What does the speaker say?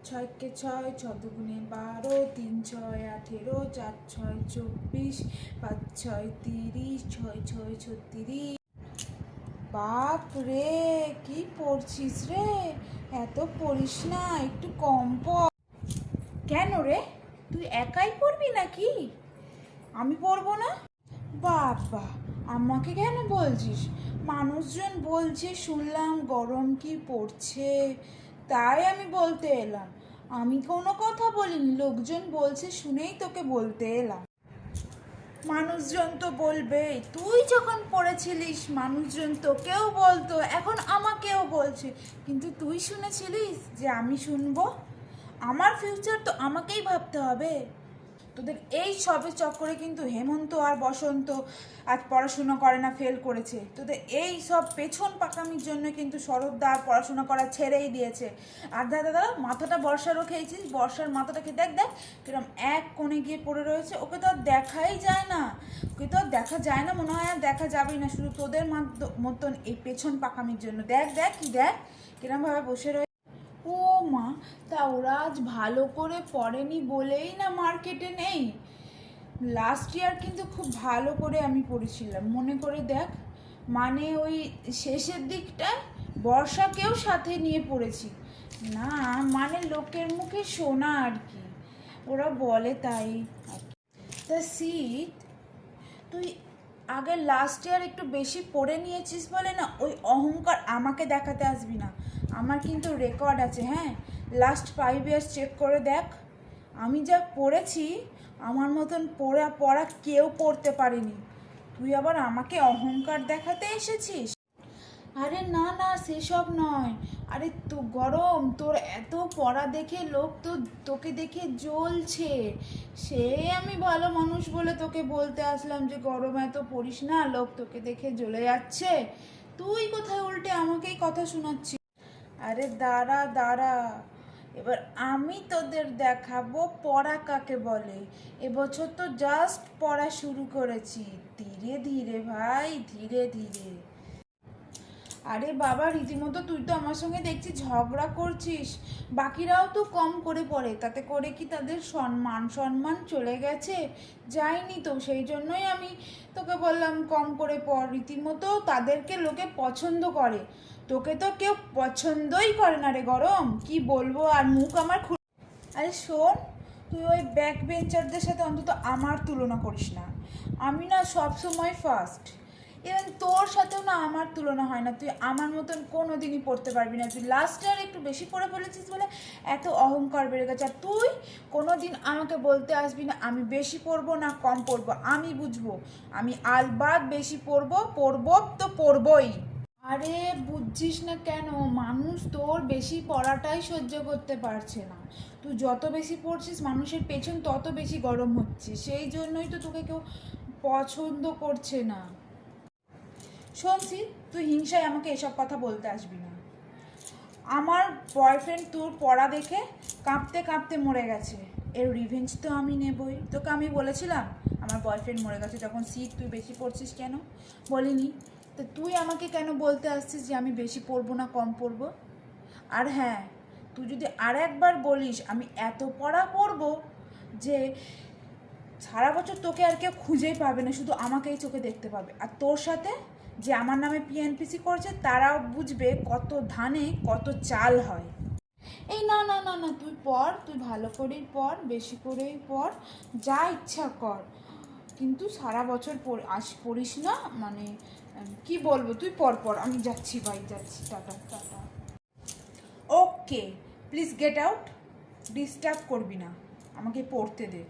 ছয়কে ছয়, ছ দুগুণে 12, 3 6 18, 4 6 24, 5 6 30, 6 6 36। বাপ রে, কি পড়ছিস রে? এত পড়িস না, একটু কম পড়। কেন রে, তুই একাই পড়বি নাকি? আমি পড়বো না? বাবা, আমাকে কেন বলছিস? মানুষজন বলছে, শুনলাম গরম কি পড়ছে, তাই আমি বলতে এলাম। আমি কোনো কথা বলিনি, লোকজন বলছে শুনেই তোকে বলতে এলাম। মানুষজন তো বলবে, তুই যখন পড়েছিলিস মানুষজন তোকেও বলতো, এখন আমাকেও বলছে, কিন্তু তুই শুনেছিলিস যে আমি শুনবো? আমার ফিউচার তো আমাকেই ভাবতে হবে। তোদের এই সবের চক্করে কিন্তু হেমন্ত আর বসন্ত আজ পড়াশোনা করে না, ফেল করেছে। তোদের এই সব পেছন পাকামির জন্য কিন্তু শরৎদা আর পড়াশোনা করা ছেড়েই দিয়েছে। আর দাদা মাথাটা বর্ষারও খেয়েছিস, বর্ষার মাথাটাকে দেখ দেখ কিরম এক কোণে গিয়ে পড়ে রয়েছে। ওকে তো আর দেখাই যায় না, ওকে তো আর দেখা যায় না, মনে হয় আর দেখা যাবেই না, শুধু তোদের মতন এই পেছন পাকামির জন্য। দেখ দেখ কি দেখ কিরমভাবে বসে রয়েছে। ও মা, তা ওরা আজ ভালো করে পড়েনি বলেই না মার্কেটে নেই। লাস্ট ইয়ার কিন্তু খুব ভালো করে আমি পড়েছিলাম, মনে করে দেখ। মানে ওই শেষের দিকটায় বর্ষাকেও সাথে নিয়ে পড়েছি। না মানে লোকের মুখে শোনা আর কি, ওরা বলে তাই। তা শীত, তুই আগে লাস্ট ইয়ার একটু বেশি পড়ে নিয়েছিস বলে না ওই অহংকার আমাকে দেখাতে আসবি না। আমার কিন্তু রেকর্ড আছে, হ্যাঁ, লাস্ট 5 ইয়ার্স চেক করে দেখ। আমি যা পড়েছি আমার মতন পড়া কেউ পড়তে পারেনি। তুই আবার আমাকে অহংকার দেখাতে এসেছিস? আরে না না, সেসব নয়। আরে তো গরম, তোর এত পড়া দেখে লোক তো তোকে দেখে জ্বলছে। সে আমি ভালো মানুষ বলে তোকে বলতে আসলাম যে গরম এত পড়িস না, লোক তোকে দেখে জ্বলে যাচ্ছে। তুই কোথায় উল্টে আমাকেই কথা শোনাচ্ছিস। আরে দাঁড়া দাঁড়া, এবার আমি তোদের দেখাবো পড়া কাকে বলে। এবছর তো জাস্ট পড়া শুরু করেছি, ধীরে ধীরে ভাই, ধীরে ধীরে। আরে বাবা, রীতিমতো তুই তো আমার সঙ্গে দেখছি ঝগড়া করছিস। বাকিরাও তো কম করে পড়ে, তাতে করে কি তাদের সম্মান চলে গেছে? যায়নি তো, সেই জন্যই আমি তোকে বললাম কম করে পড়। রীতিমতো তাদেরকে লোকে পছন্দ করে, তোকে তো কেউ পছন্দই করে না রে গরম, কি বলবো আর, মুখ আমার আরে শোন, তুই ওই ব্যাক বেঞ্চারদের সাথে অন্তত আমার তুলনা করিস না। আমি না সবসময় ফার্স্ট, ইভেন তোর সাথেও না আমার তুলনা হয় না। তুই আমার মতন কোনো দিনই পড়তে পারবি না। তুই লাস্ট ইয়ার একটু বেশি পড়ে ফেলেছিস বলে এত অহংকার বেড়ে গেছে। আর তুই কোনো দিন আমাকে বলতে আসবি না আমি বেশি পড়বো না কম পড়বো, আমি বুঝবো। আমি আলবাদ বেশি পড়বো তো পড়বই। আরে বুঝছিস না কেন, মানুষ তোর বেশি পড়াটাই সহ্য করতে পারছে না। তুই যত বেশি পড়ছিস মানুষের পেছন তত বেশি গরম হচ্ছে, সেই জন্যই তো তোকে কেউ পছন্দ করছে না। শুনছি, তুই হিংসায় আমাকে এসব কথা বলতে আসবি না। আমার বয়ফ্রেন্ড তোর পড়া দেখে কাঁপতে কাঁপতে মরে গেছে, এর রিভেঞ্জ তো আমি নেবই। তোকে আমি বলেছিলাম আমার বয়ফ্রেন্ড মরে গেছে যখন, শীত তুই বেশি পড়ছিস কেন? বলিনি তো? তুই আমাকে কেন বলতে আসছিস যে আমি বেশি পড়বো না কম পড়বো? আর হ্যাঁ, তুই যদি আর একবার বলিস আমি এত পড়া পড়বো যে সারা বছর তোকে আর কেউ খুঁজেই পাবে না, শুধু আমাকেই চোখে দেখতে পাবে। আর তোর সাথে যে আমার নামে পিএনপিসি করছে তারাও বুঝবে কত ধানে কত চাল হয়। এই না না না না, তুই পড়, তুই ভালো করেই পড়, বেশি করেই পড়, যা ইচ্ছা কর, কিন্তু সারা বছর পড়িস না। মানে কি বলবো, তুই পড়, আমি যাচ্ছি ভাই, যাচ্ছি, tata tata. Okay, please get out, disturb করবি না, আমাকে পড়তে দে।